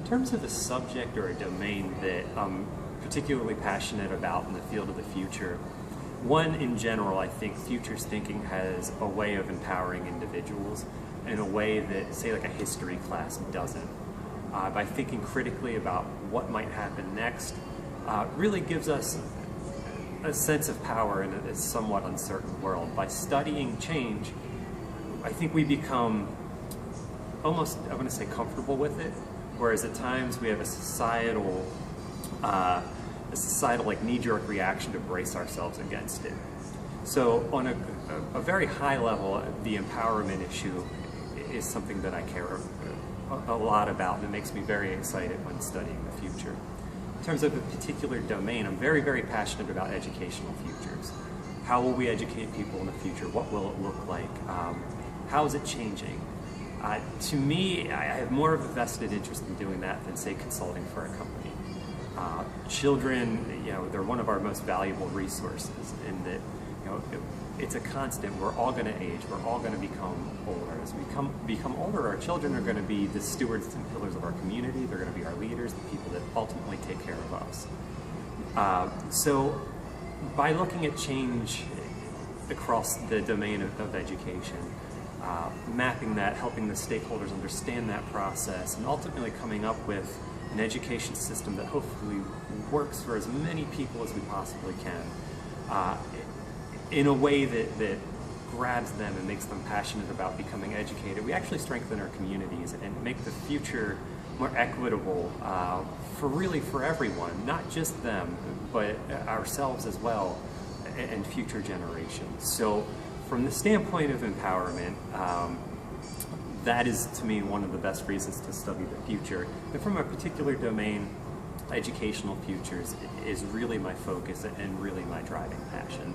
terms of a subject or a domain that I'm particularly passionate about in the field of the future, one, in general, I think futures thinking has a way of empowering individuals in a way that, say, like a history class doesn't. By thinking critically about what might happen next, really gives us a sense of power in a somewhat uncertain world. By studying change, I think we become almost, I want to say, comfortable with it, whereas at times we have a societal like knee-jerk reaction to brace ourselves against it. So on a very high level, the empowerment issue is something that I care a lot about, and it makes me very excited when studying the future. In terms of a particular domain, I'm very, very passionate about educational futures. How will we educate people in the future? What will it look like? How is it changing? To me, I have more of a vested interest in doing that than, say, consulting for a company. Children, they're one of our most valuable resources in that, it's a constant. We're all going to age. We're all going to become older. As we become older, our children are going to be the stewards and pillars of our community. They're going to be our leaders, the people that ultimately take care of us. So by looking at change across the domain of education, mapping that, helping the stakeholders understand that process, and ultimately coming up with an education system that hopefully works for as many people as we possibly can, in a way that grabs them and makes them passionate about becoming educated, we actually strengthen our communities and make the future more equitable for everyone, not just them, but ourselves as well, and future generations. So from the standpoint of empowerment, that is, to me, one of the best reasons to study the future. And from a particular domain, educational futures is really my focus and really my driving passion.